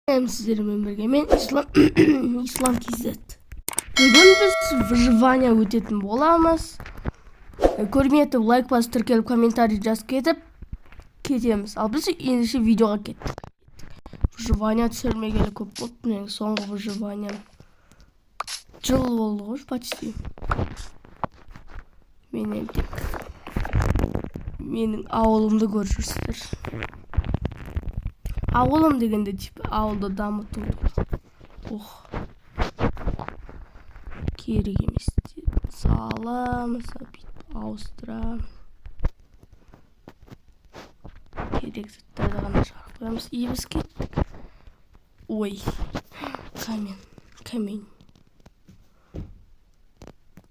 Hem sizlerle birlikte men İslam KZ. Bugün biz выживание өтетін боламыз. Көрмейді лайк басып тіркеліп комментарий жазып кетеміз. Ал біз ендеше видеоға кеттік. Выживание түсірмегелі көп болды. Менің соңғы выживание жыл болды ғой почти. Менің ауылымды көріп жүрсіздер. Ауылым дегенде типа ауылды дамыту. Ох. Керек емес. Саламыз, ауыстырамыз. Керек заттарды ғана шығарып қоямыз. Ебіз кеттік. Ой. Камень.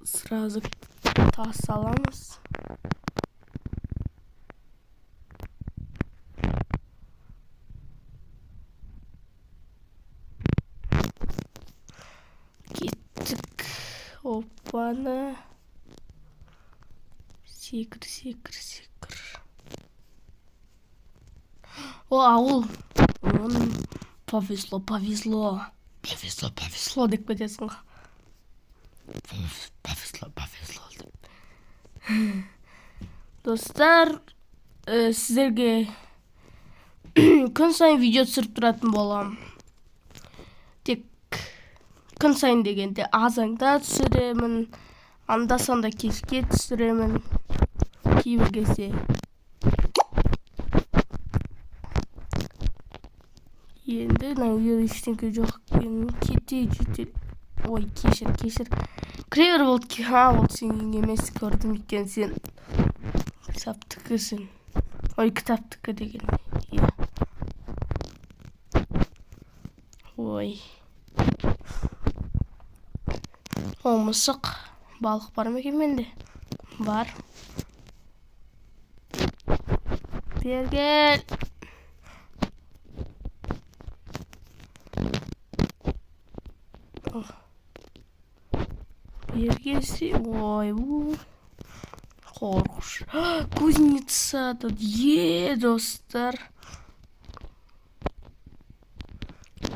Сразу тас саламыз. Опа-на. Секір. О, ауыл. Повезло деп кетесің ғой. Повезло. Достар, сіздерге күн сайын видео түсіріп тұратын болам. Тек күн сайын дегенде азанда түсіремін, анда-санда кешке түсіремін, кейбір кезде. Енді видео ештеңке жоқ екен, кетейін. Ой, кешір. Кривер болды, ол сен емес көрдім екен, сен кітаптікісің. Ой, кітаптікі деген. Ой. О, мысық. Балық бар ма екен менде? Бар. Бергел. Бергелсе. Ой, қорқыш. Кузница тут. Достар.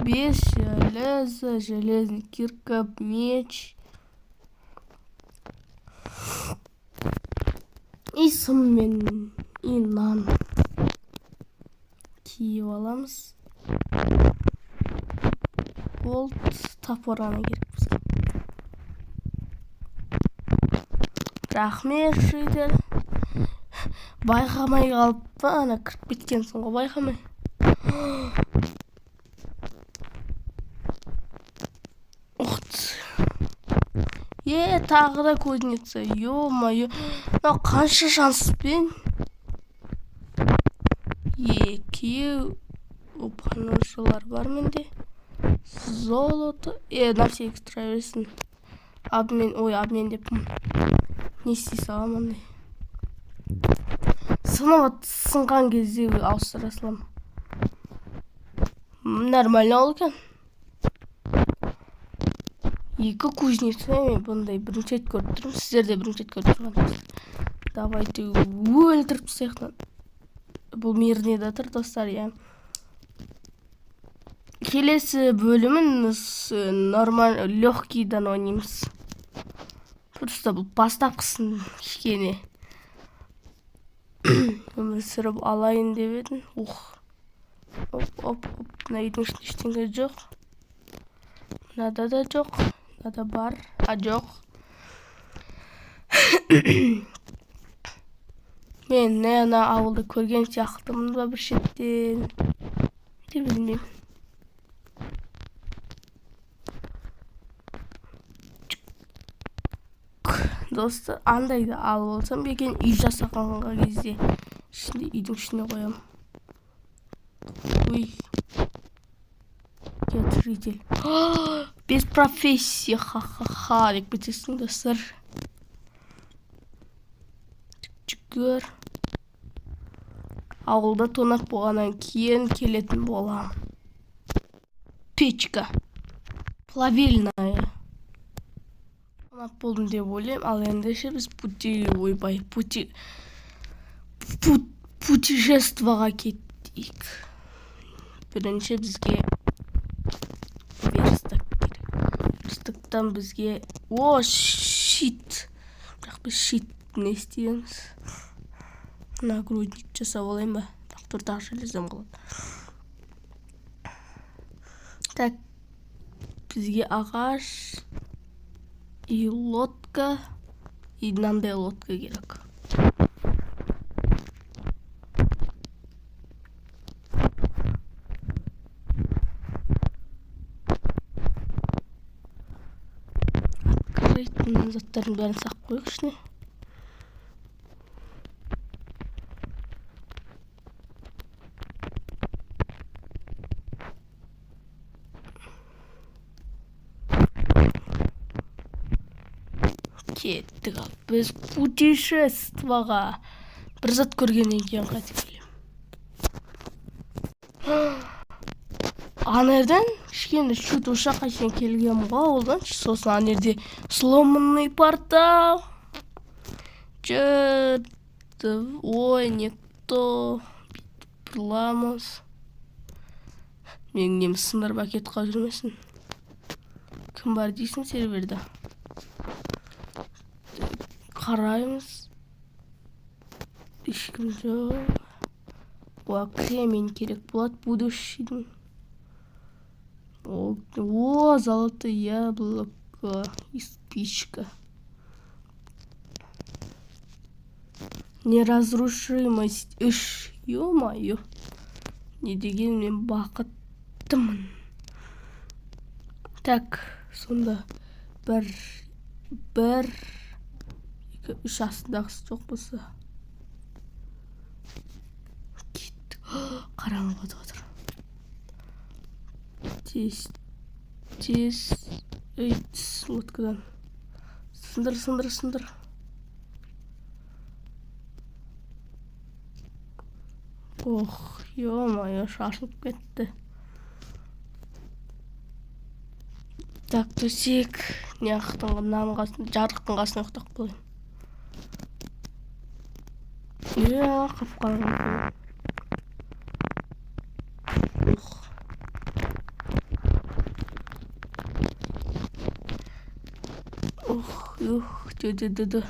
Без железа, железный кирка, меч. И сонымен нан киіп аламыз. Ол тапор ғана керек бізге. Рахмет жүйдер. Байқамай қалып па, ана кіріп кеткенсің ғой, байқамай. Тағы да кузница. Ё-моё. Қанша шанспен? Опаношылар бар менде. Золото. На все экстраверсін. Обмен деп. Не істей салам ондай. Сынған кезде ауыстыра салам. Нормально ол екен. Екі кузница, бұндай бірінші рет көріп тұрмын. Сіздер де бірінші рет көріп тұрғансыздар. Давайте өлтіріп тастайық. Бұл мирный да тұр, достар, я. Келесі бөлімін нормаль легкийдан ойнаймыз. Просто бұл бастапқысын кішкене өмір сүріп алайын деп едім. Оп. Мына үйдің ішінде ештеңе жоқ. Мынада да жоқ. Мынада бар. Жоқ. Мен ана ауылды көрген сияқтымын ба бір шеттен. Де білмеймін. Достар, андайды алып болсам бекен үй жасағанға кезде үйдің ішіне қоям. Ой. Житель. Без профессии. Ха-ха-ха. Деп кетесің, достар. Жүгір. Ауылда тонақ болғаннан кейін келетін болам. Печка. Плавильная. Тонақ болдым деп ойлайым. Ал ендеше біз путешествоға кеттік. Бірінші бізге жақтан бізге о щит. Бірақ біз щит не істейміз? Нагрудник жасап алайын ба? Төрт-ақ железем қалады. Так, бізге ағаш и лодка и мынандай лодка керек. Открытый заттардың бәрін сақ қойық ішіне. Кеттік ал, біз путешествоға бір зат көргеннен кейін қайтып келем. Анерден кішкене шут ошаққа шейін келгем ғой, олдан сосын анерде сломанный портал. Ой, никто бұрламыз. Менің нем сындырып әкетіп қалып жүрмесін. Кім бар дейсің серверде? Қараймыз. Ешкім жоқ. Кремень керек болады будущийдің. О, золотое яблоко и спичка. Неразрушимость. Ё-моё. Не деген мен бақыттымын. Так, сонда бір, екі, үш астындағысы жоқ болса. Кеттік. Қараңғы отыр. Тез. Лодкадан. Сындыр. Ох, ё-моё, шашылып кетті. Так, төсек. Жарықтың қасына ұйықтап қояйын. Қап-қараңғы. Ды.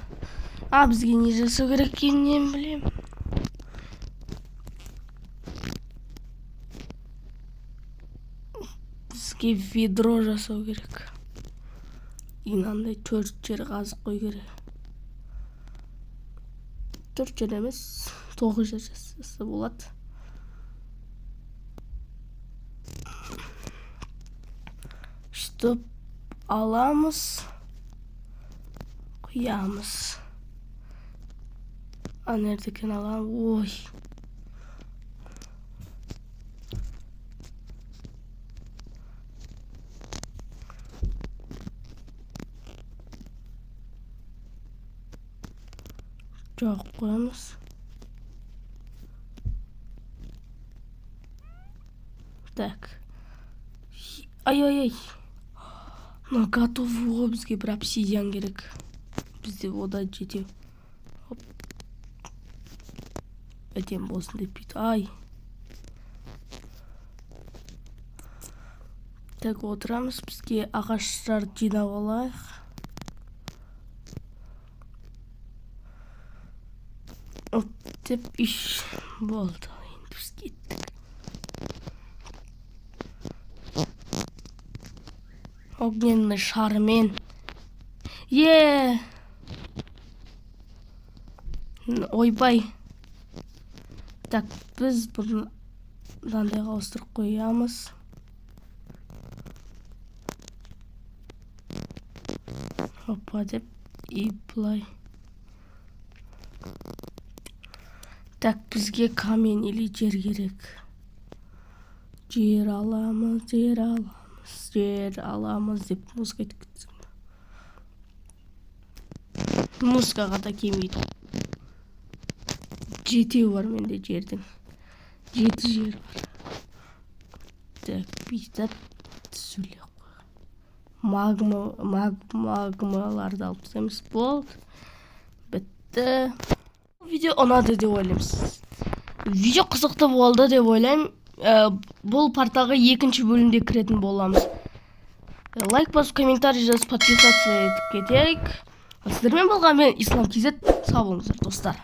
Бізге не жасау керек екенін білем. Бізге ведро жасау керек. Инандай 4 жер қазып қой керек. 4 жер емес, 9 жер жасаса болады. Штоп аламыз. Құямыз. Анердекен алам. Ой. Жоқ қоямыз. Так. Ай. Но готовы бізге бір обсидиан керек. Бізде ода жетеу. Әдем болсын деп бүйт. Ай. Так, отырамыз. Бізге ағаштар жинап алайық. Деп іш болды. Енді біз кеттік. Огненный шармен. Ойбай. Так, біз бұндайға ауыстырып қоямыз. Опа деп и бұлай. Так, бізге камень или жер керек. Жер аламыз деп музыка айтып кетсің. Музыкаға да келмейді. Жетеу бар менде жердің. 7 жер бар. Так, бүйтіп сөйлеп магмаларды алып тастаймыз. Болды. Бітті. Видео ұнады деп ойлаймыз. Видео қызықты болды деп ойлаймын. Бұл порталға екінші бөлімде кіретін боламыз. Лайк басып, комментарий жазып, подписаться етіп кетейік. Сіздермен болған мен Ислам KZ. Сау болыңыздар достар.